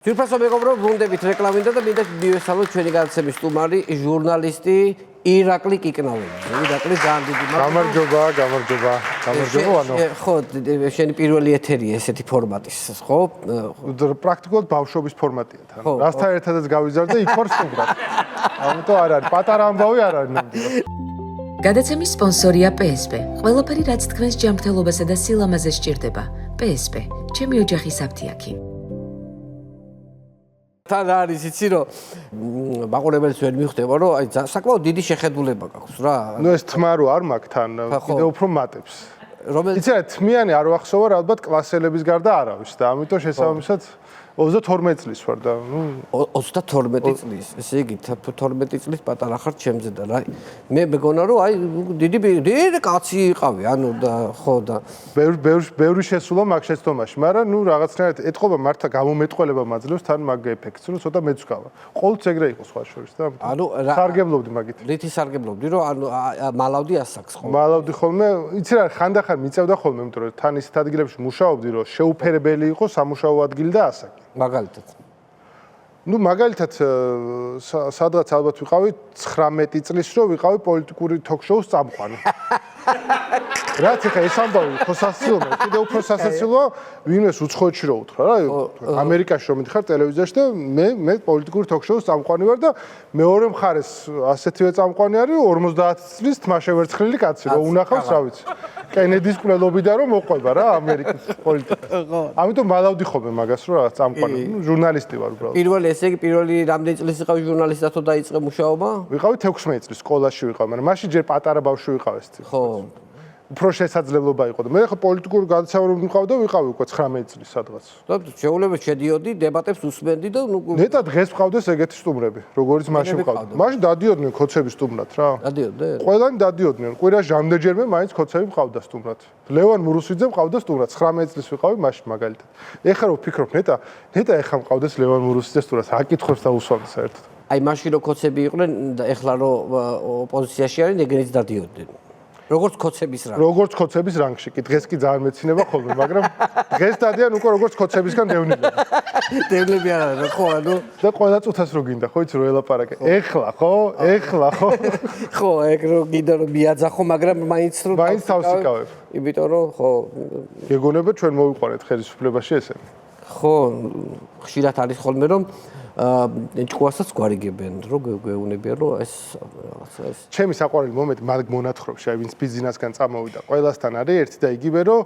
Თურფასო მეგობრო, ბრუნდებით რეკლამინდა და მინდა მივესალმოთ ჩვენი განაცემის სტუმარი, ჟურნალისტი ირაკლი კიკნაური. ირაკლი ძალიან დიდი გამარჯობა. ხო, შენი პირველი ეთერია ესეთი ფორმატის, ხო? პრაქტიკულად ბავშვობის ფორმატია თან. რასთან ერთადაც გავიზარდე იქ ვარ სტუმრად. ამიტომ არ არის, პატარა ამბავი არ არის ნამდვილად. გადაცემის სპონსორია PSP. ყველაფერი რაც თქვენს ჯანმრთელობასა და სილამაზეს სჭირდება. PSP. ჩემი ოჯახის აფთიაქი. თან არის იცი რომ მაყურებელს ვერ მიხვდება რომ აი საკმაოდ დიდი შეხედულება გაქვს რა. ნუ ეს თმა რო არ მაქვს თან, კიდევ უფრო მატებს. რომელიც იცი რა თმიანი არ ვახსოვა რა ალბათ კლასელების გარდა არავის და ამიტომ შესაბამისად 32 წლის ვარ და ნუ 32 წლის. ესე იგი 12 წლის პატარა ხარ ჩემზე და რა. მე მეგონა რომ აი დიდი კაცი იყავი, ანუ და ხო და ბევრი შესულა მაგ შეცდომაში, მაგრამ ნუ რაღაცნაირად ეთყობა მართლა გამომეტყველება მაძლევს თან მაგ ეფექტს, რომ ცოტა მეცვკავა. ყოველთვის ეგრე იყო სხვა შორის და ანუ სარგებლობდი მაგით. რითი სარგებლობდი რომ ანუ მალავდი ასაკს ხო? მალავდი ხოლმე, იცი რა, ხანდახან მიწევდა ხოლმე, იმიტომ რომ თან ისეთ ადგილებში მუშაობდი, რომ შეუფერებელი იყო სამუშაო ადგილი და ასაკი. მაგალითად. ნუ მაგალითად სადღაც ალბათ ვიყავი 19 წლის რო ვიყავი პოლიტიკური ток-შოუს წამყვანი. რაც ეხა ეს ამბავი ხოსასილოა, კიდევ უფრო სასაცილოა, ვინმეს უცხოეთში რო უთხრა რა, ამერიკაში რომ მიდიხარ ტელევიზიაში და მე პოლიტიკური ток-შოუს წამყვანი ვარ და მეორე მხარეს ასეთივე წამყვანი არის 50 წლის თმაშევერცხლილი კაცი, რო უნახავს რა ვიცი. კენედის კვლელობიდან რომ მოყვება რა ამერიკის პოლიტიკას. ამიტომ მალავდი ხოლმე მაგას რომ რაღაც წამყვანი, ჟურნალისტი ვარ უბრალოდ. ესე იგი პირველი რამდენი წლის იყავი ჟურნალისტად და დაიწყე მუშაობა? ვიყავი 16 წლის სკოლაში ვიყავი, მაგრამ მაშინ ჯერ პატარა ბავშვი ვიყავ ეს წელი. ხო. უფრო შესაძლებლობა იყო და მე ხო პოლიტიკური გადაცემა ვიყავ და ვიყავი უკვე 19 წლის სადღაც. და შეუძლება შედიოდი, დებატებს უსმენდი და ნუ ნეტა დღეს ვყავდეს ეგეთი სტუმრები, როგორც მაშინ ვყავდა. მაშინ დადიოდნენ ქოცების სტუმრად რა. დადიოდნენ? ყველანი დადიოდნენ. კვირაში რამდენჯერმე მაინც ქოცები ვყავდა სტუმრად. ლევან მურუსიძე ვყავდა სტუმრად, 19 წლის ვიყავი მაშინ მაგალითად. ეხლა რო ვფიქრობ, ნეტა ეხლა მყავდეს ლევან მურუსიძე სტუმრად, აკითხებს და უსვამს საერთოდ. აი მაშინ რო ქოცები იყვნენ და ეხლა რო ოპოზიციაში არიან, ეგრეც დადიოდნენ. როგორც ქოცების რანგში. როგორც ქოცების რანგში, კი დღეს კი ძალიან მეცინება ხოლმე, მაგრამ დღეს დადიან უკვე როგორც ქოცებისგან დევნილები. დევნილები არ არის, ხო, ანუ და ყველა წუთას რო გინდა, ხო იცი რო ელაპარაკე. ეხლა ხო? ხო, ეგ რო გინდა რომ მიაძახო, მაგრამ მაინც თავს იკავებ. იმიტომ რომ ხო, გეგონება ჩვენ მოვიყვანეთ ხელისუფლებაში ესენი. ხო, ხშირად არის ხოლმე რომ ჭკუასაც გვარიგებენ, რომ გეუბნებიან რომ ეს რაღაცა ეს ჩემი საყვარელი მომენტი მაგ მონათხრობში, აი ვინც ბიზნესგან წამოვიდა, ყველასთან არის ერთი და იგივე რომ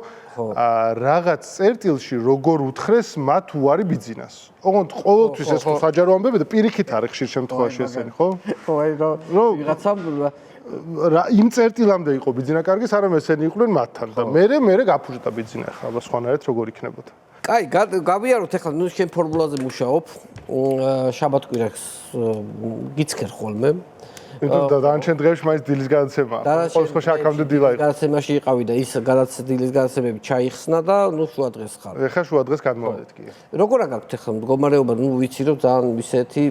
რაღაც წერტილში როგორ უთხრეს მათ უარი ბიზნესს. ოღონდ ყოველთვის ეს ხო საჯარო ამბები და პირიქით არის ხშირ შემთხვევაში ესენი, ხო? ხო, აი რომ ვიღაცამ იმ წერტილამდე იყო ბიზნეს კარგის, არამედ ესენი იყვნენ მათთან და მე გაფუჭდა ბიზნესი ახლა სხვანაირად როგორ იქნებოდა. კაი, გავიაროთ ახლა ნუ შენ ფორმულაზე მუშაობ. შაბათ-კვირას გიცქერ ხოლმე. და დანარჩენ დღეებში მაინც დილის გადაცემაა. ხო შაქამდე დილა იყო. გადაცემაში იყავი და ის დილის გადაცემები ჩაიხსნა და ნუ შუა დღეს ხარ. ეხლა შუა დღეს გადმოვედით კი. როგორ აგაქვთ ახლა მდგომარეობა? ნუ ვიცი რომ ძალიან ისეთი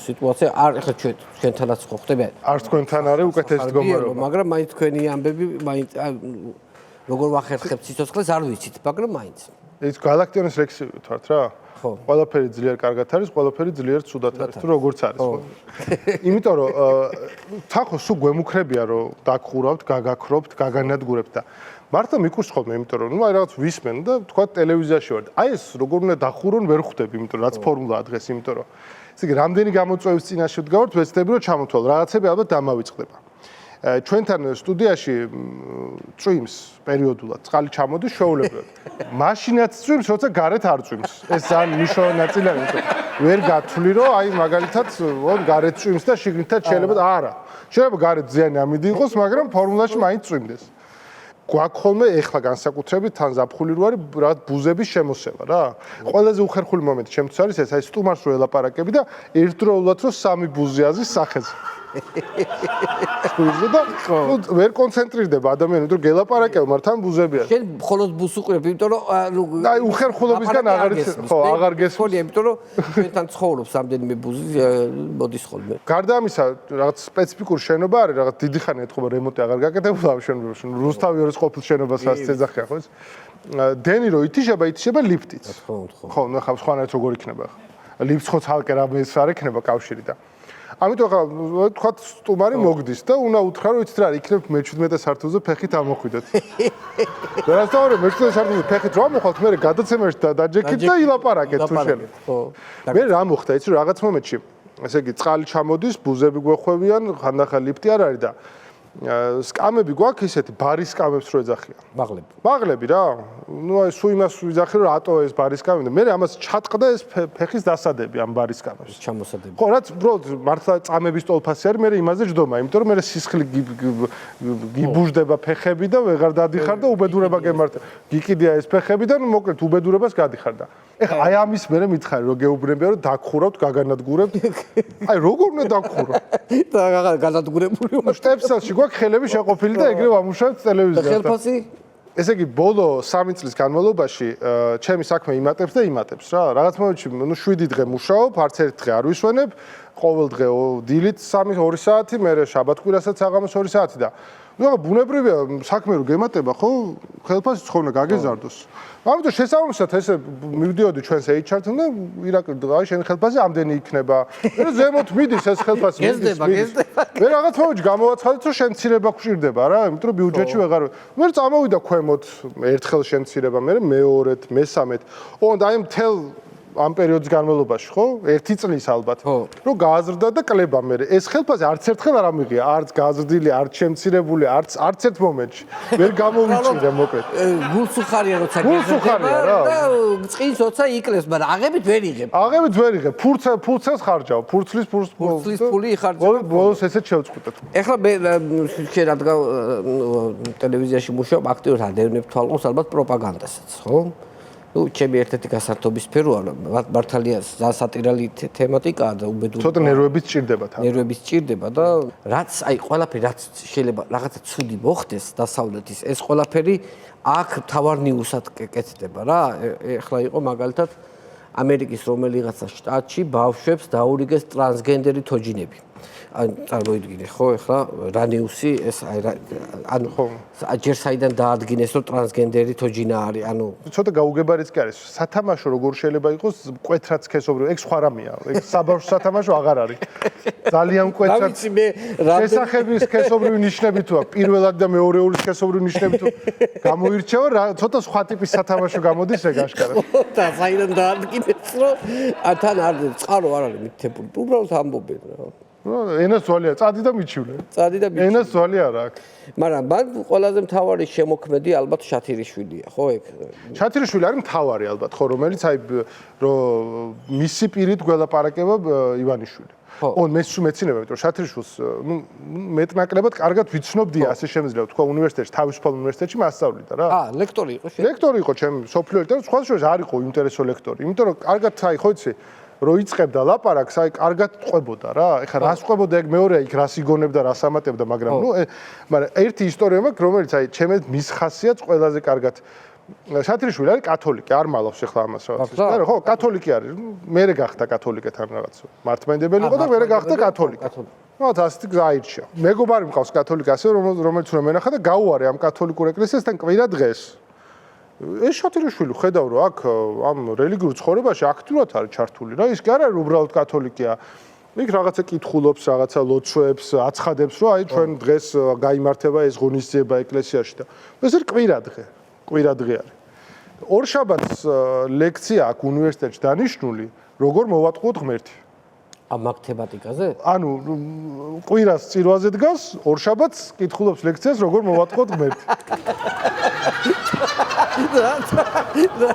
სიტუაცია არ ახლა ჩვენთანაც ხო ხდება. არც თქვენთან არის უკეთესი მდგომარეობა. მაგრამ მაინც თქვენი ამბები მაინც როგორ ვახერხებთ სიცოცხლეს არ ვიცით, მაგრამ მაინც. ეს galaktionis reksivit ვართ რა? ხო. ყველაფერი ძლიერ კარგად არის, ყველაფერი ძლიერ ცუდად არის, თუ როგორც არის. იმიტომ რომ თახო სულ გვემუქრებია რომ დაგხურავთ, გაგაქრობთ, გაგანადგურებთ და მართლა მიკურს ხოლმე, იმიტომ რომ ნუ აი რაღაც ვისმენ და თქვა ტელევიზიაში ვარ. აი ეს როგორ უნდა დახურონ ვერ ხვდები, იმიტომ რომ რაც ფორმულაა დღეს, იმიტომ რომ ესე იგი რამდენი გამოწვევის წინაშე ვდგავართ, ვეცდები რომ ჩამოთვალ. რაღაცები ალბათ დამავიწყდება. ჩვენთან სტუდიაში წვიმს პერიოდულად, წყალი ჩამოდის შეულებრივად. მაშინაც წვიმს, როცა გარეთ არ წვიმს. ეს ძალიან მნიშვნელოვანი ნაწილია, იმიტომ ვერ გათვლი რომ აი მაგალითად გარეთ წვიმს და შიგნითაც შეიძლება არა. შეიძლება გარეთ ზიანი ამინდი იყოს, მაგრამ ფორმულაში მაინც წვიმდეს. გვაქვს ხოლმე ეხლა განსაკუთრებით თან ზაფხული რო არის რა ბუზების შემოსევა რა. ყველაზე უხერხული მომენტი ჩემთვის არის ეს, აი სტუმარს რო ელაპარაკები და ერთდროულად რო სამი ბუზი აზის სახეზე. და ვერ კონცენტრირდება ადამიანი, რომ გელაპარაკებ, მართან ბუზებია. შენ მხოლოდ ბუს უყურებ, იმიტომ რომ აი უხერხულობისგან აღარ გესმის. იმიტომ რომ ჩვენთან ცხოვრობს რამდენიმე ბუზი მოდის ხოლმე. გარდა ამისა, რაღაც სპეციფიკური შენობა არის, რაღაც დიდი ხანი ეთქობა რემონტი აღარ გაკეთებულა ამ შენობებში. რუსთავი ორის ყოფილ შენობას ასე ეძახიან, ხო? დენი რო ითიშება ლიფტიც. ხო. ხო, ნახავ სხვანაირად როგორ იქნება ხა. ლიფტს ხო ცალკე რამეს არ ექნება კავშირი და ამიტომ ხა თქვა სტუმარი მოგდის და უნდა უთხრა რომ იცით რა იქნებ მე-17 სართულზე ფეხით ამოხვიდეთ. რასაუბრე მე-17 სართულზე ფეხით რა მოხვალთ მე გადაცემაში და დაჯექით და ილაპარაკეთ თუ შენ. ხო. მე რა მოხდა იცი რაღაც მომენტში ესე იგი წყალი ჩამოდის, ბუზები გვეხვევიან, ხანდახან ლიფტი არ არის და სკამები გვაქვს ისეთი ბარის სკამებს რო ეძახიან. მაღლები რა. ნუ აი სულ იმას ვიძახი რომ რატო ეს ბარის სკამები და მე ამას ჩატყდა ეს ფეხის დასადები ამ ბარის სკამებს. ჩამოსადები. ხო, რაც უბრალოდ მართლა წამების ტოლფასი არის, მე იმაზე ჯდომა, იმიტომ რომ მე სისხლი გიბუჟდება ფეხები და ვეღარ დადიხარ და უბედურება გემართა. გიკიდია ეს ფეხები და მოკლედ უბედურებას გადიხარ და ეხლა აი ამის მე მითხარი რომ გეუბნებია რომ დაგხურავთ, გაგანადგურებთ. აი როგორ უნდა დაგხურო? და განადგურებული ნუ შტეპსელში გვაქვს ხელები შეყოფილი და ეგრევე ამუშავებთ ტელევიზორზე. ხელფასი? ესე იგი ბოლო 3 წლის განმავლობაში ჩემი საქმე იმატებს და იმატებს რა. რაღაც მომენტში ნუ 7 დღე მუშაობ, არც ერთ დღე არ ვისვენებ, ყოველ დღე დილით 3-2 საათი, მერე შაბათ-კვირასაც საღამოს 2 საათი და ნუ ბუნებრივია საქმე რო გემატება, ხო? ხელფასი ცხონა გაგეზარდოს. ამიტომ შესაბამისად ესე მივდიოდი ჩვენს HR-თან და ირაკლი აი შენ ხელფასი ამდენი იქნება. მე ზემოთ მიდის ეს ხელფასი გეზდება. მე რაღაც მომენტში გამოვაცხადეთ რომ შემცირება გვჭირდება რა, იმიტომ რომ ბიუჯეტში ვეღარ მე წამოვიდა ქვემოთ ერთხელ შემცირება, მე მეორედ, მესამედ. ოღონდ აი მთელ ამ პერიოდის განმავლობაში, ხო? 1 წლის ალბათ. რომ გააზრდა და კლება მე. ეს ხელფასი არც ერთხელ არ ამიღია, არც გააზრდილი, არც შემცირებული, არც ერთ მომენტში. ვერ გამოვიჭირე მოკლედ. გულსუხარია როცა გულსუხარია რა. და წყინს როცა იკლებს, მაგრამ აღებით ვერ იღებ. აღებით ვერ იღებ. ფურცელს ხარჯავ. ფურცლის ფული იხარჯავ. ბოლოს ესეც შევწყვიტეთ. ეხლა მე შენ რადგან ტელევიზიაში მუშაობ, აქტიურად ადევნებ თვალყოს ალბათ პროპაგანდასაც, ხო? ნუ ჩემი ერთ-ერთი გასართობის სფეროა, მართალია სასატირალი თემატიკაა და უბედური. ცოტა ნერვებიც ჭირდება თან. ნერვებიც ჭირდება და რაც აი ყველაფერი რაც შეიძლება რაღაცა ცუდი მოხდეს დასავლეთის, ეს ყველაფერი აქ თავარ ნიუსად კეთდება რა. ეხლა იყო მაგალითად ამერიკის რომელიღაცა შტატში ბავშვებს დაურიგეს ტრანსგენდერი თოჯინები. წარმოიდგინე ხო ეხლა რანიუსი ეს ანუ ჯერ საიდან დაადგინეს რომ ტრანსგენდერი თოჯინა არის ანუ ცოტა გაუგებარიც კი არის სათამაშო როგორ შეიძლება იყოს მკვეთრად სქესობრივი ეგ სხვა რამეა ეგ საბავშვო სათამაშო აღარ არის ძალიან მკვეთრად შესახების სქესობრივი ნიშნები თუ აქვს პირველად და მეორეული სქესობრივი ნიშნები თუ გამოირჩევა რა ცოტა სხვა ტიპის სათამაშო გამოდის ეგ აშკარად და საიდან დაადგინეს რომ თან არ წყარო არ არის მითებული უბრალოდ ამბობენ რა ენას ძვალია, წადი და მიჩივლე. ენას ძვალი არა აქვს. მაგრამ მან ყველაზე მთავარი შემოქმედი ალბათ შათირიშვილია, ხო ეგ? შათირიშვილი არის მთავარი ალბათ, ხო, რომელიც აი რომ მისი პირით გველაპარაკება ივანიშვილი. ო, მე სულ მეცინება, იმიტომ რომ შათირიშვილს ნუ მეტნაკლებად კარგად ვიცნობდია, ასე შემიძლია თქვა უნივერსიტეტში, თავისუფალ უნივერსიტეტში მასწავლიდა რა. ლექტორი იყო შენ? ლექტორი იყო ჩემი სოფლიო და სხვა შორის არ იყო ინტერესო ლექტორი, იმიტომ რომ კარგად აი ხო იცი რო იწყებდა ლაპარაკს, აი კარგად ყვებოდა რა. ეხლა რას ყვებოდა ეგ მეორეა იქ რას იგონებდა, რას ამატებდა, მაგრამ ნუ მაგრამ ერთი ისტორია მაქვს, რომელიც აი ჩემს მის ხასიათს ყველაზე კარგად შათირიშვილი არის კათოლიკე, არ მალავს ეხლა ამას რაღაც. არა, ხო, კათოლიკე არის. მერე გახდა კათოლიკეთან რაღაც. მართლმადიდებელი იყო და მერე გახდა კათოლიკე. ნუ ასეთი გზა აირჩია. მეგობარი მყავს კათოლიკე ასე, რომელიც უნდა მენახა და გაუარე ამ კათოლიკურ ეკლესიასთან კვირა დღეს. ეს შათირიშვილი ხედავ რომ აქ ამ რელიგიურ ცხოვრებაში აქტიურად არის ჩართული რა ის კი არა რომ უბრალოდ კათოლიკეა იქ რაღაცა კითხულობს რაღაცა ლოცვებს აცხადებს რომ აი ჩვენ დღეს გაიმართება ეს ღონისძიება ეკლესიაში და ეს არის კვირა დღე არის ორშაბათს ლექცია აქვს უნივერსიტეტში დანიშნული როგორ მოვატყუოთ ღმერთი ამ მათემატიკაზე? ანუ კვირას წირვაზე დგას ორშაბათს კითხულობს ლექციას როგორ მოვატყუოთ ღმერთი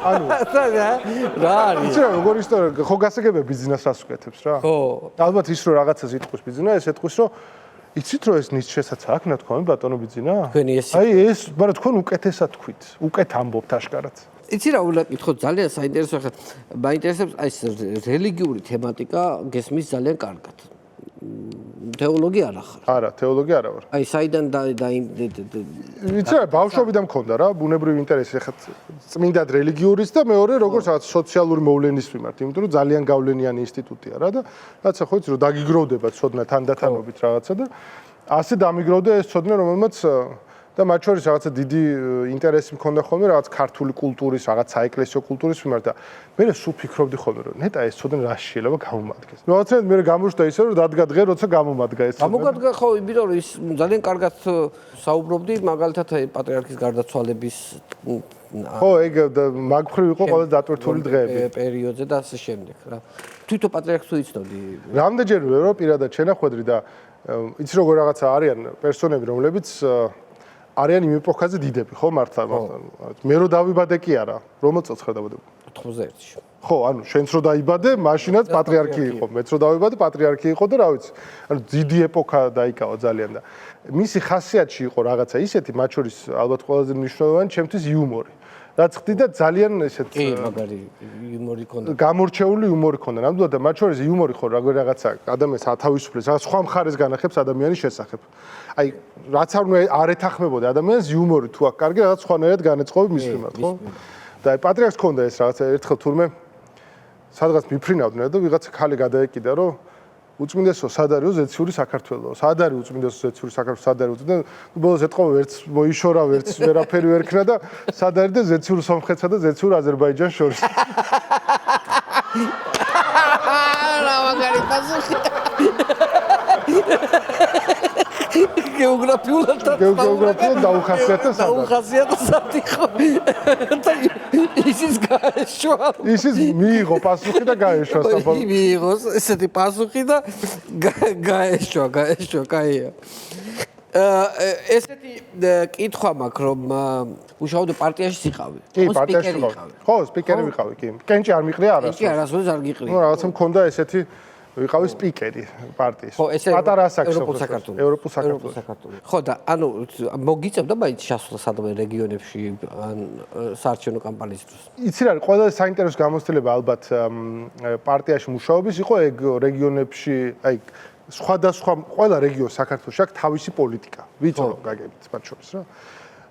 ანუ რა არის? იცი რა როგორ ისტორია ხო გასაგებია ბიზნესს უკეთებს რა? ხო. ალბათ ის რომ რაღაცას იტყვის ბიზნესა, ეს ეტყვის რომ იცით რომ ეს ნიცშესაც აქვს ნათქვამი ბატონო ბიზნა? თქვენი ეს აი ეს მაგრამ თქვენ უკეთესად თქვით, უკეთ ამბობთ აშკარად. იცი რა უნდა კითხოთ ძალიან საინტერესო ხა მაინტერესებს აი ეს რელიგიური თემატიკა გესმის ძალიან კარგად. თეოლოგი არ ახარ. არა, თეოლოგი არა ვარ. აი საიდან იცი რა ბავშვობიდან მქონდა რა ბუნებრივი ინტერესი ხა წმინდად რელიგიურის და მეორე როგორც რაღაც სოციალური მოვლენის მიმართ, იმიტომ რომ ძალიან გავლენიანი ინსტიტუტია რა და რაცა ხო იცი რომ დაგიგროვდება ცოდნა თანდათანობით რაღაცა და ასე დამიგროვდა ეს ცოდნა რომელმაც და მათ შორის რაღაცა დიდი ინტერესი მქონდა ხოლმე რაღაც ქართული კულტურის, რაღაც საეკლესიო კულტურის მიმართ და მე სულ ფიქრობდი ხოლმე რომ ნეტა ეს ცოდენ რა შეიძლება გამომადგეს. რაღაცნაირად მე გამოჩნდა ისე რომ დადგა დღე როცა გამომადგა ეს. გამოგადგა ხო, იმიტომ რომ ის ძალიან კარგად საუბრობდი მაგალითად პატრიარქის გარდაცვალების ხო, ეგ მაგხრივ იყო ყველა დატვირთული დღეები პერიოდზე და ასე შემდეგ რა. თვითონ პატრიარქს თუ იცნობდი. რამდენჯერ ვერო პირადად შენახვედრი და იცი როგორ რაღაცა არიან პერსონები რომლებიც არიან იმ ეპოქაზე დიდები, ხო მართლა. მე რო დავიბადე კი არა, რომ წოცხრა დავიბადე. 91-ში. ხო, ანუ შენც რო დაიბადე, მაშინაც პატრიარქი იყო. მეც რო დავიბადე, პატრიარქი იყო და რა ვიცი. ანუ დიდი ეპოქა დაიკავა ძალიან და მისი ხასიათი იყო რაღაცა ისეთი, მათ შორის ალბათ ყველაზე მნიშვნელოვანი ჩემთვის იუმორი. რაც ხდიდა ძალიან ესეთ მაგარი იუმორი ქონდა. გამორჩეული იუმორი ქონდა. ნამდვილად და მათ შორის იუმორი ხო რაღაცა ადამიანს ათავისუფლებს, რაღაც სხვა მხარეს განახებს ადამიანის შესახებ. აი, რაც არ ეთანხმებოდა ადამიანს იუმორი თუ აქ კარგი რაღაც სხვანაირად განეწყობი მის მიმართ, ხო? და აი პატრიარქს ქონდა ეს რაღაცა ერთხელ თურმე სადღაც მიფრინავდნენ და ვიღაცა ხალი გადაეკიდა რომ უწმინდესო სად არისო ზეციური საქართველო. სად არის უწმინდესო ზეციური საქართველო, სად არის უწმინდესო და ბოლოს ეთყობა ვერც მოიშორა, ვერც ვერაფერი ვერ ქნა და სად არის და ზეციურ სომხეთსა და ზეციურ აზერბაიჯანს შორის. რა მაგარი პასუხი. გეოგრაფიულად დაუხასიათებად იყო. ისიც გაეშვა. ისიც მიიღო პასუხი და გაეშვა საფალ. მიიღო ესეთი პასუხი და გაეშვა, კაია. ესეთი კითხვა მაქვს, რომ უშუალოდ პარტიაში იყავი. კი, პარტიაში ვიყავი. ხო, სპიკერი ვიყავი, კი. კენჭი არ მიყრია არასდროს. კენჭი არასდროს არ გიყრია. ნუ რაღაცა მქონდა ესეთი ვიყავი სპიკერი პარტიის. ხო, ესე პატარა საქსოფონო. ევროპულ საქართველოს. ხო და ანუ მოგიწევდა მაინც ჩასვლა სადმე რეგიონებში ან საარჩევნო კამპანიის დროს. იცი რა, ყველაზე საინტერესო გამოცდილება ალბათ პარტიაში მუშაობის იყო ეგ რეგიონებში, აი სხვადასხვა ყველა რეგიონს საქართველოში აქვს თავისი პოლიტიკა. ვიცი რომ გაგებით მათ შორის რა.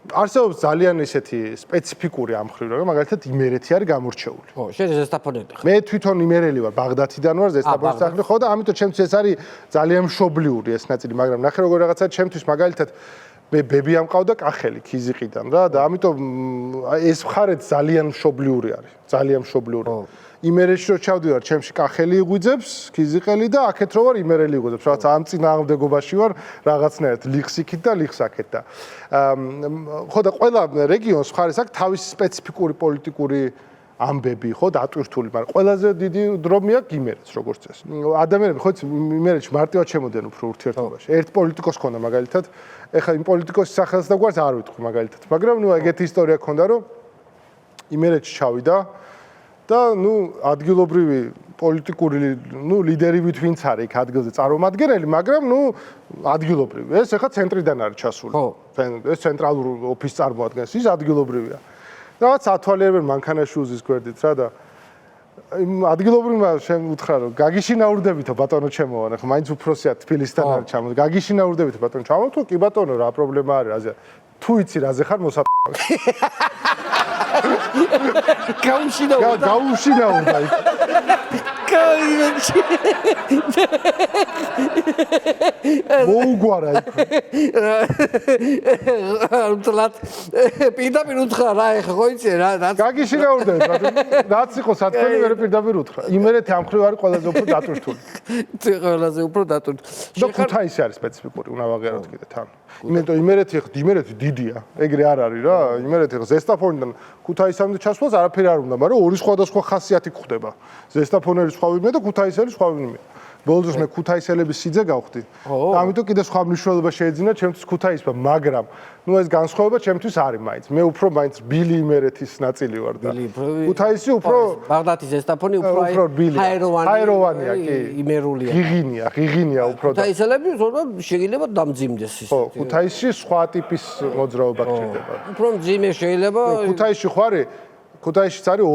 არსებობს ძალიან ისეთი სპეციფიკური ამხრივ რა, მაგალითად იმერეთი არის გამორჩეული. ხო, შენ ზესტაფონელი ხარ. მე თვითონ იმერელი ვარ, ბაღდათიდან ვარ, ზესტაფონის სახლი, ხო და ამიტომ ჩემთვის ეს არის ძალიან მშობლიური ეს ნაწილი, მაგრამ ნახე როგორ რაღაცა ჩემთვის მაგალითად მე ბები ამყავდა კახელი ქიზიყიდან რა და ამიტომ ეს მხარე ძალიან მშობლიური არის, ძალიან მშობლიური. იმერეთში რო ჩავდივარ, ჩემში კახელი იღვიძებს, ქიზიყელი და აქეთ რო ვარ იმერელი იღვიძებს, რაღაც ამ წინააღმდეგობაში ვარ რაღაცნაირად ლიხსიქით და ლიხსაკეთ და ხო და ყველა რეგიონს მხარეს აქვს თავისი სპეციფიკური პოლიტიკური ამბები, ხო, დატვირთული, მაგრამ ყველაზე დიდი დრომი აქვს იმერეთს, როგორც წესი. ადამიანები ხო იმერეთში მარტივად შემოდიან უფრო ურთიერთობაში. ერთ პოლიტიკოს ქონდა მაგალითად, ეხლა იმ პოლიტიკოსის სახელს და გვარს არ ვიტყვი მაგალითად, მაგრამ ნუ ეგეთი ისტორია ქონდა, რომ იმერეთში ჩავიდა და ნუ ადგილობრივი პოლიტიკური ნუ ლიდერივით ვინც არის იქ ადგილზე წარმომადგენელი, მაგრამ ნუ ადგილობრივი. ეს ახლა ცენტრიდან არის ჩასული. ეს ცენტრალურ ოფისს წარმოადგენს, ის ადგილობრივია. რაღაც ათვალიერებენ მანქანაშიუზის გვერდით რა და იმ ადგილობრივმა შენ უთხრა რომ გაგიშინაურდებითო ბატონო ჩემოვან, ახლა მაინც უფროსია თბილისიდან არის ჩამოდი. გაგიშინაურდებითო ბატონო ჩამო თუ კი ბატონო რა პრობლემა არის რაზე. თუ იცი რაზე ხარ მოსაწყავი. გაუშინაურდა იქ. მოუგვარა იქ. თლათ პირდაპირ უთხრა რა ეხა ხო იცი რა გაგიშინაურდა რაც იყო სათქელი მე პირდაპირ უთხრა. იმერეთი ამ ხრივ არის ყველაზე უფრო დატვირთული. ყველაზე უფრო დატვირთული. და ქუთაისი არის სპეციფიკური, უნდა ვაღიაროთ კიდე თან. იმიტომ იმერეთი დიდია. ეგრე არ არის რა. იმერეთი ზესტაფონიდან ქუთაისამდე ჩასვლას არაფერი არ უნდა, მაგრამ ორი სხვადასხვა ხასიათი გვხდება. ზესტაფონელი სხვა ვინმე და ქუთაისელი სხვა ვინმე. ბოლოს მე ქუთაისელების სიძე გავხდი. და ამიტომ კიდე სხვა მნიშვნელობა შეეძინა ჩემთვის ქუთაისმა, მაგრამ ნუ ეს განსხვავება ჩემთვის არის მაინც. მე უფრო მაინც ბილი იმერეთის ნაწილი ვარ და ქუთაისი უფრო ბაღდათის ზესტაფონი უფრო ჰაეროვანია კი. იმერულია. ღიღინია უფრო და ქუთაისელები შეიძლება დამძიმდეს ის. ხო, ქუთაისში სხვა ტიპის მოძრაობა გჭირდება. უფრო მძიმე შეიძლება. ქუთაისში ხარი ქუთაისშიც არის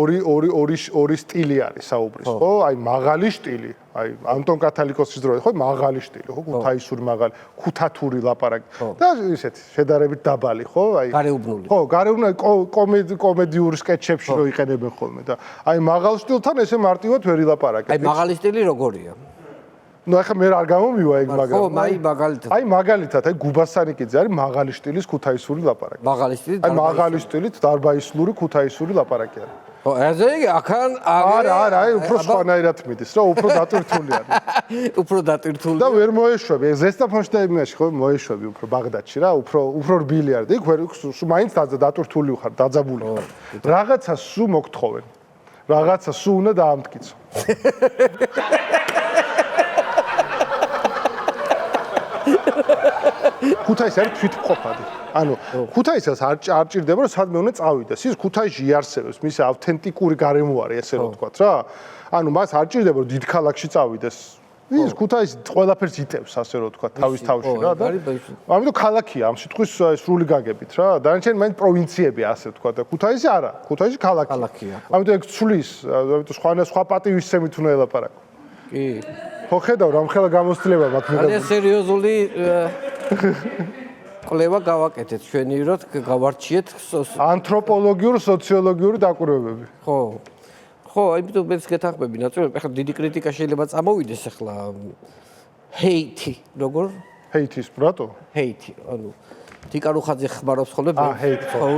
ორი სტილი არის საუბრის, ხო? აი მაღალი სტილი, აი ანტონ კათალიკოსის დროით, ხო, მაღალი სტილი, ხო, ქუთაისური მაღალი, ქუთათური ლაპარაკი და ისეთი შედარებით დაბალი, ხო? აი გარეუბნული. ხო, გარეუბნული კომედიური სკეჩებში რო იყენებენ ხოლმე და აი მაღალ სტილთან ესე მარტივად ვერ ილაპარაკეთ. აი მაღალი სტილი როგორია? ნუ ახლა მე არ გამომივა ეგ მაგრამ. ხო, აი მაგალითად. აი მაგალითად, აი გუბასანიკიძე არის მაღალი სტილის ქუთაისური ლაპარაკი. მაღალი სტილით. აი მაღალი სტილით დარბაისლური ქუთაისური ლაპარაკი არის. ხო, ესე იგი აქან არა, აი უფრო სხვანაირად მიდის, რა უფრო დატვირთული არის. უფრო დატვირთული. და ვერ მოეშვები, ზესტაფონშტაინიაში ხო მოეშვები უფრო ბაღდადში რა, უფრო რბილი არის. იქ ვერ მაინც დატვირთული ხარ, დაძაბული. რაღაცა სულ მოგთხოვენ. რაღაცა სულ უნდა დაამტკიცო. ქუთაისი არის თვითმყოფადი. ანუ ქუთაისას არ ჭირდება რომ სადმე უნდა წავიდეს. ის ქუთაისში იარსებებს, მისი ავთენტიკური გარემო არის, ესე რომ ვთქვათ რა. ანუ მას არ ჭირდება რომ დიდ ქალაქში წავიდეს. ის ქუთაისი ყველაფერს იტევს, ასე რომ ვთქვათ, თავის თავში რა და. ამიტომ ქალაქია ამ სიტყვის სრული გაგებით რა. დანარჩენი მაინც პროვინციებია, ასე ვთქვათ და ქუთაისი არა. ქუთაისი ქალაქია. ამიტომ ეგ ცulis, ამიტომ სხვა პატივისცემით უნდა ელაპარაკო. კი. ხო ხედავ რა მხელა გამოცდილება მაქვს მე. ძალიან სერიოზული კვლევა გავაკეთეთ ჩვენი რომ გავარჩიეთ ანთროპოლოგიურ, სოციოლოგიური დაკვირვებები. ხო. ხო, აიმიტომ მეც გეთახმები ნაწილობრივ. ახლა დიდი კრიტიკა შეიძლება წამოვიდეს ახლა ჰეითი, როგორ? ჰეითის ბრატო? ჰეითი, ანუ თიკარუხაძე ხმარობს ხოლმე ხო.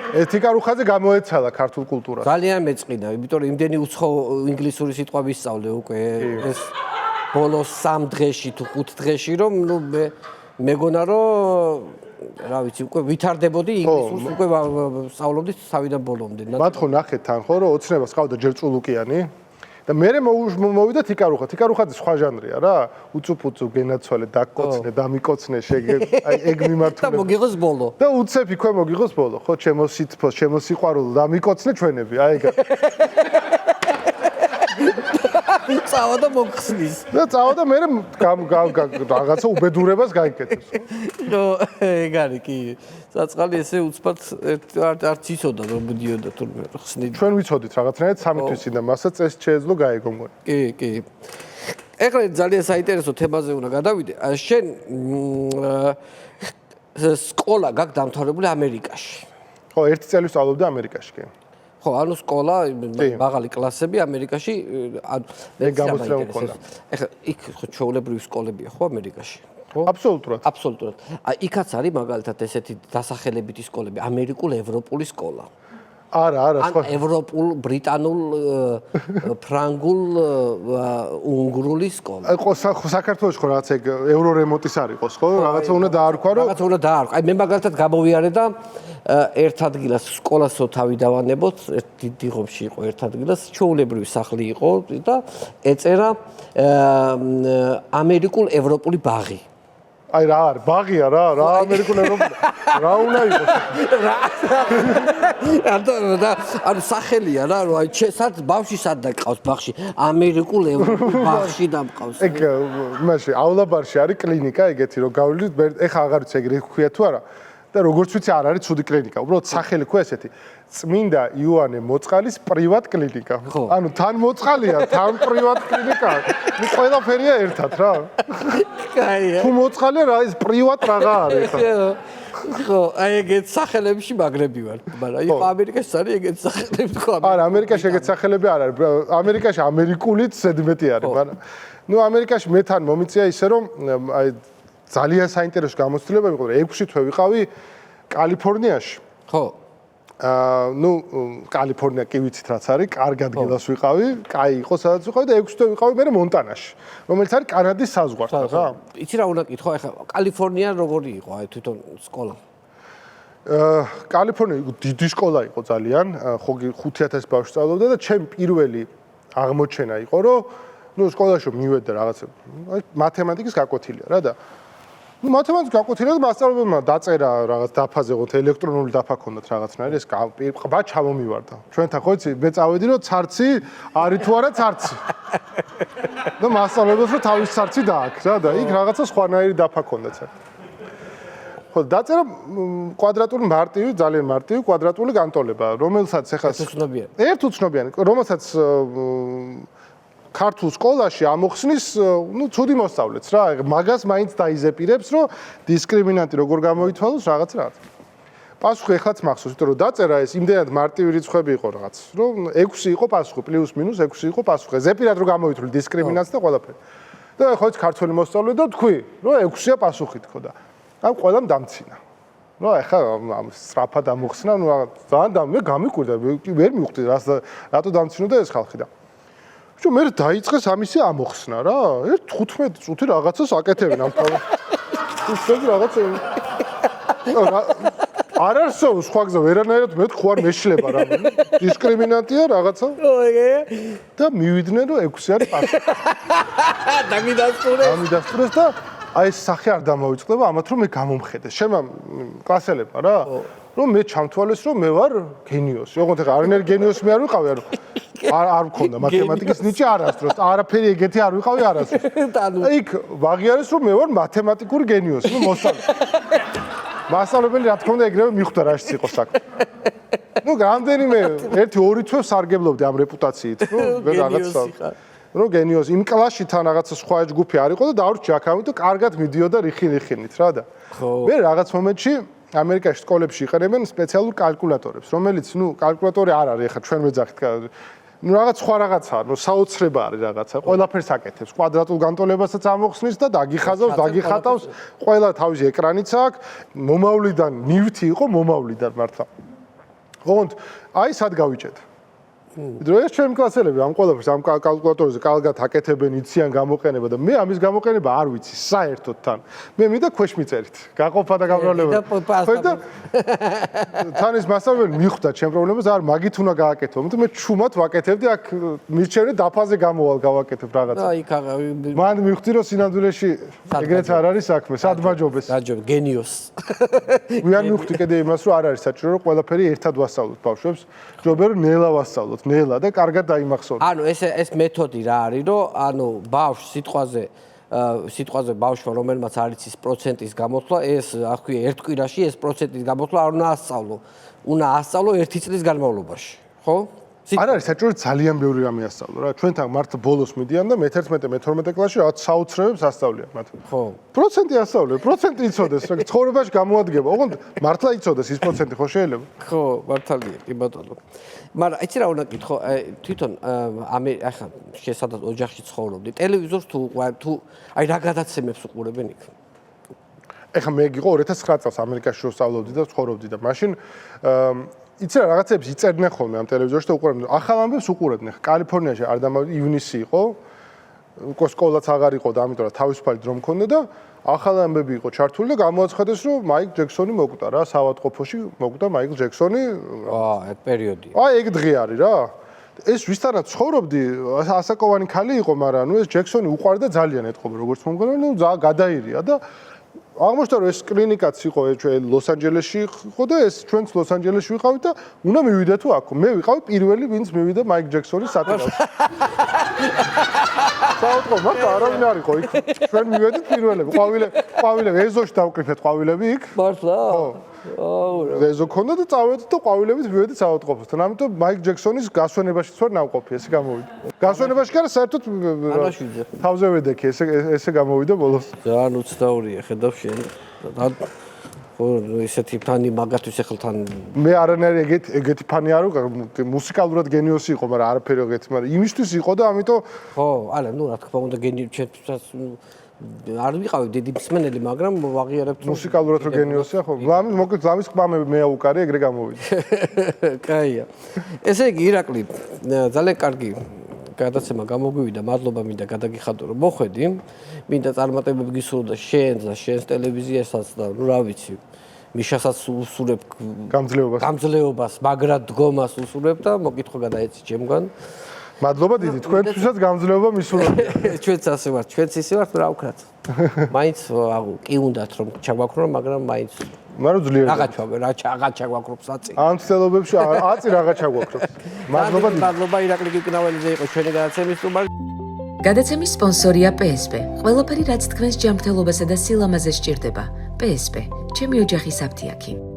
თიკარუხაძე გამოეცალა ქართულ კულტურას. ძალიან მეწყინა, იმიტომ რომ იმდენი უცხო ინგლისური სიტყვა ვისწავლე უკვე ეს ბოლოს 3 დღეში თუ 5 დღეში რომ ნუ მეგონა რომ რა ვიცი უკვე ვითარდებოდი ინგლისურს უკვე ვსწავლობდი თავიდან ბოლომდე. მათ ხო ნახეთ თან ხო რომ ოცნებას ყავდა ჯერ წულუკიანი და მე მოვიდა თიკარუხა. თიკარუხაძე სხვა ჟანრია რა. უწუპუწუ გენაცვალე, დაკოცნე, დამიკოცნე, აი ეგ მიმართულება. და მოგიღოს ბოლო. და უცებ იქვე მოგიღოს ბოლო. ხო, ჩემო სითფო, ჩემო სიყვარულო, დამიკოცნე ჩვენები. აი ეგ. წავა და მოგხსნის. და წავა და მე რაღაცა უბედურებას გაიკეთებს. ნო, ეგ არის კი. საწყალი ესე უცბად არც იცოდა რომ მიდიოდა თურმე ხსნით. ჩვენ ვიცოდით რაღაცნაირად 3 თვის წინ და მასაც წეს შეეძლო გაიგო მგონი. კი. ეხლა ძალიან საინტერესო თემაზე უნდა გადავიდე. შენ სკოლა გაქვს დამთავრებული ამერიკაში. ხო, 1 წელი ვსწავლობდი ამერიკაში კი. ხო, ანუ სკოლა, მაღალი კლასები ამერიკაში, ანუ მე გამოცდილება მქონდა. ეხლა იქ ხო ჩვეულებრივი სკოლებია ხო ამერიკაში? ხო? აბსოლუტურად. აბსოლუტურად. იქაც არის მაგალითად ესეთი დასახელებითი სკოლები, ამერიკულ-ევროპული სკოლა. არა, სხვა. ევროპულ, ბრიტანულ, ფრანგულ, უნგრული სკოლა. ხო, საქართველოს ხო რაღაც ეგ ევრორემონტის არ იყოს, ხო? რაღაცა უნდა დაარქვა, რომ რაღაცა უნდა დაარქვა. აი მე მაგალითად გამოვიარე და ერთ ადგილას სკოლასო თავი დავანებოთ, დიდი ღომში იყო ერთ ადგილას, ჩვეულებრივი სახლი იყო და ეწერა ამერიკულ-ევროპული ბაღი. აი რა არის, ბაღია რა ამერიკულ-ევროპული. რა უნდა იყოს? ანუ სახელია რა, რომ აი სად ბავში სად დაგყავს ბაღში? ამერიკულ-ევროპულ ბაღში დამყავს. ეგ მაშინავლაბარში არის კლინიკა ეგეთი რომ გავლით, ეხა აღარ ვიცი ეგ ქვია თუ არა. და როგორც ვიცი არ არის ცუდი კლინიკა. უბრალოდ სახელი ქვია ესეთი. წმინდა იოანე მოწყალის პრივატ კლინიკა. ანუ თან მოწყალია, თან პრივატ კლინიკა. ნუ ყველაფერია ერთად რა. კაია. თუ მოწყალია რა ის პრივატ რაღა არის. ხო, აი ეგეთ სახელებში მაგრები ვარ. მაგრამ იყო ამერიკაში არის ეგეთ სახელები ხო? არა, ამერიკაში ეგეთ სახელები არ არის. ამერიკაში ამერიკულიც ზედმეტი არის, მაგრამ ნუ ამერიკაში მე თან მომიწია ისე რომ აი ძალიან საინტერესო გამოცდილება იყო, რომ 6 თვე ვიყავი კალიფორნიაში. ხო. ნუ კალიფორნია კი ვიცით რაც არის, კარგ ადგილას ვიყავი, კაი იყო სადაც ვიყავი და 6 თვე ვიყავი მე მონტანაში, რომელიც არის კანადის საზღვართან რა. იცი რა უნდა კითხო, ახლა კალიფორნია როგორი იყო აი თვითონ სკოლა? კალიფორნია დიდი სკოლა იყო ძალიან, ხო 5000 ბავშვი სწავლობდა და ჩემი პირველი აღმოჩენა იყო, რომ ნუ სკოლაში მივედი რაღაცა, აი მათემატიკის გაკვეთილია რა და ნუ მათემატიკის გაკვეთილია და მასწავლებელმა დაწერა რაღაც დაფაზე, ხო ელექტრონული დაფა ქონდათ რაღაცნაირი, ეს ყბა ჩამომივარდა. ჩვენთან ხო იცი, მე წავედი რომ ცარცი არის თუ არა ცარცი. და მასწავლებელს რომ თავის ცარცი დააქვს რა და იქ რაღაცა სხვანაირი დაფა ქონდათ. ხო დაწერა კვადრატული მარტივი, ძალიან მარტივი კვადრატული განტოლება, რომელსაც ეხლა ერთ უცნობიანი, რომელსაც ქართულ სკოლაში ამოხსნის, ნუ ცუდი მოსწავლეც რა, მაგას მაინც დაიზეპირებს, რომ დისკრიმინანტი როგორ გამოითვალოს რაღაც. პასუხი ეხლაც მახსოვს, იმიტომ რომ დაწერა ეს იმდენად მარტივი რიცხვები იყო რაღაც, რომ 6 იყო პასუხი, პლუს მინუს 6 იყო პასუხი. ზეპირად რო გამოვითვლი დისკრიმინაცია და ყველაფერი. და ხო ეს ქართველი მოსწავლე და თქვი, რომ 6-ია პასუხი თქო და ამ ყველამ დამცინა. ნუ ახლა სწრაფად ამოხსნა, ნუ ძალიან მე გამიკვირდა, ვერ მივხვდი რატო დამცინოდა ეს ხალხი და შო მე დაიწყეს ამისი ამოხსნა რა. 15 წუთი რაღაცას აკეთებენ ამ თავი. უსწრაფი რაღაცა არ არსებობს სხვა გზა ვერანაირად მე თქვა არ მეშლება რა. დისკრიმინანტია რაღაცა. და მივიდნენ რომ 6 არის პასუხი. დამიდასტურეს და აი ეს სახე არ დამოვიწყდება ამათ რომ მე გამომხედე. შემა კლასელებმა რა. რომ მე ჩამთვალეს რომ მე ვარ გენიოსი. ოღონდ ახლა არანაირ გენიოსი მე არ ვიყავი ანუ არ მქონდა მათემატიკის ნიჭი არასდროს. არაფერი ეგეთი არ ვიყავი არასდროს. იქ ვაღიარეს რომ მე ვარ მათემატიკური გენიოსი. ნუ მასწავლებელი რა თქმა უნდა ეგრევე მიხვდა რაშიც იყო საქმე. ნუ რამდენიმე 1-2 თვე სარგებლობდი ამ რეპუტაციით. ნუ რაღაცა რომ გენიოსი იმ კლასში თან რაღაცა სხვა ჯგუფი არ იყო და დავრჩი აქ ამიტომ კარგად მიდიოდა რიხინით რა და მე რაღაც მომენტში ამერიკაში სკოლებში იყენებენ სპეციალურ კალკულატორებს რომელიც ნუ კალკულატორი არ არის ახლა ჩვენ მეძახით ნუ რაღაც სხვა რაღაცაა ნუ საოცრება არის რაღაცა ყველაფერს აკეთებს კვადრატულ განტოლებასაც ამოხსნის და დაგიხატავს ყველა თავისი ეკრანიც აქვს მომავლიდან ნივთი იყო მომავლიდან მართლა ოღონდ აი სად გავიჭედ დროის ჩემ კლასელები ამ ყველაფერს ამ კალკულატორზე კარგად აკეთებენ იციან გამოყენება და მე ამის გამოყენება არ ვიცი საერთოდ თან მე მინდა ქვეშ მიწერით გაყოფა და გამრავლება და თან ის მასწავლებელი მიხვდა ჩემ პრობლემას არ მაგით უნდა გააკეთო მე ჩუმად ვაკეთებდი აქ მირჩევნე დაფაზე გამოვალ გავაკეთებ რაღაცა აი მან მივხვდი რომ სინამდვილეში ეგრეთ არ არის საქმე სად მაჯობეს დაჯობ გენიოს ვიან მივხვდი კიდე იმას რომ არ არის საჭირო რომ ყველაფერი ერთად ვასწავლოთ ბავშვებს ჯობია რომ ნელა ვასწავლოთ ნელა და კარგად დაიმახსოვროთ. ანუ ეს მეთოდი რა არის, რომ ანუ ბავშვ სიტყვაზე ბავშვმა რომელმაც არ იცის პროცენტის გამოთვლა, ეს აქვე ერთ კვირაში ეს პროცენტის გამოთვლა არ უნდა ასწავლო. უნდა ასწავლო 1 წლის განმავლობაში, ხო? არ არის საჭირო ძალიან ბევრი რამე ასწავლო რა. ჩვენთან მართლა ბოლოს მიდიან და მე-11 მე-12 კლასში რაღაც საოცრებებს ასწავლიან მათ. ხო. პროცენტი ასწავლე, პროცენტი იცოდეს, რა ცხოვრებაში გამოადგება. ოღონდ მართლა იცოდეს ის პროცენტი ხო შეიძლება? ხო, მართალია, კი ბატონო. მაგრამ იცი რა უნდა გითხო, თვითონ ახლა შესაძლოა ოჯახში ცხოვრობდი. ტელევიზორს თუ აი რა გადაცემებს უყურებენ იქ? ეხლა მე გიყო 2009 წელს ამერიკაში ვსწავლობდი და ცხოვრობდი და მაშინ იცი რა რაღაცებს იწერდნენ ხოლმე ამ ტელევიზორში და უყურებდნენ. ახალ ამბებს უყურებდნენ. კალიფორნიაში არ დამავიდი ივნისი იყო. სკოლაც აღარ იყო და ამიტომ თავისუფალი დრო მქონდა და ახალ ამბები იყო ჩართული და გამოაცხადეს რომ მაიკლ ჯექსონი მოკვდა რა საავადმყოფოში მოკვდა მაიკლ ჯექსონი. ეგ პერიოდი. აი ეგ დღე არის რა. ეს ვისთანაც ცხოვრობდი ასაკოვანი ქალი იყო, მაგრამ ნუ ეს ჯექსონი უყვარდა ძალიან ეთყობა როგორც მომგონია, ნუ გადაირია და აღმოჩნდა რომ ეს კლინიკაც იყო ჩვენ ლოს-ანჯელესში იყო და ეს ჩვენც ლოს-ანჯელესში ვიყავით და უნდა მივიდე თუ აქ მე ვიყავი პირველი ვინც მივიდა მაიკლ ჯექსონის სატელევიზიო საავადმყოფო მაგ არავინ არ იყო იქ ჩვენ მივედით პირველები ყვავილები ეზოში დავკრიფეთ ყვავილები იქ მართლა ეზო ქონდა და წავედით და ყვავილებით მივედით საავადმყოფოსთან ამიტომ მაიკლ ჯექსონის გასვენებაშიც ვარ ნავყოფი ესე გამოვიდა გასვენებაში კი არა საერთოდ თავზე ვედექი ესე გამოვიდა ბოლოს ძალიან უცნაურია ხედავ შენ ხო ესეთი ფანი მაგათვის ახლა თან მე არანაირი ეგეთი ფანი არ ვიყავ მუსიკალურად გენიოსი იყო მაგრამ არაფერი ეგეთი მაგრამ იმისთვის იყო და ამიტომ ხო არა ნუ რა თქმა უნდა გენიოსაც არ ვიყავი დიდი მსმენელი მაგრამ ვაღიარებთ მუსიკალურად რო გენიოსია ხო ლამის მოკლედ ლამის ყმამები მე აუკარი ეგრე გამოვიდა კაია ესე იგი ირაკლი ძალიან კარგი გადაცემა გამოგვივიდა მადლობა მინდა გადაგიხადო რომ მოხვედი მინდა წარმატებები გისურვო და შენს და შენს ტელევიზიასაც და ნუ რა ვიცი მიშასაც უსურებ გამძლეობას მაგრად დგომას უსურებ და მოკითხო გადაეცი ჩემგან მადლობა დიდი თქვენთვისაც გამძლეობა მისურვებია ჩვენც ასე ვართ ჩვენც ისე ვართ რა ვქრათ მაინც კი უნდათ რომ ჩაგვაქრონ მაგრამ მაინც მაგრამ ძლიერ რაღაც ჩაგვაქრობს აწი ამ ცდილობებში აწი რაღაც ჩაგვაქრობს მადლობა ირაკლი კიკნაველიძე იყო ჩვენი გადაცემის სტუმარი გადაცემის სპონსორია PSP. ყველაფერი რაც თქვენს ჯანმრთელობასა და სილამაზეს სჭირდება. PSP. ჩემი ოჯახის აფთიაქი.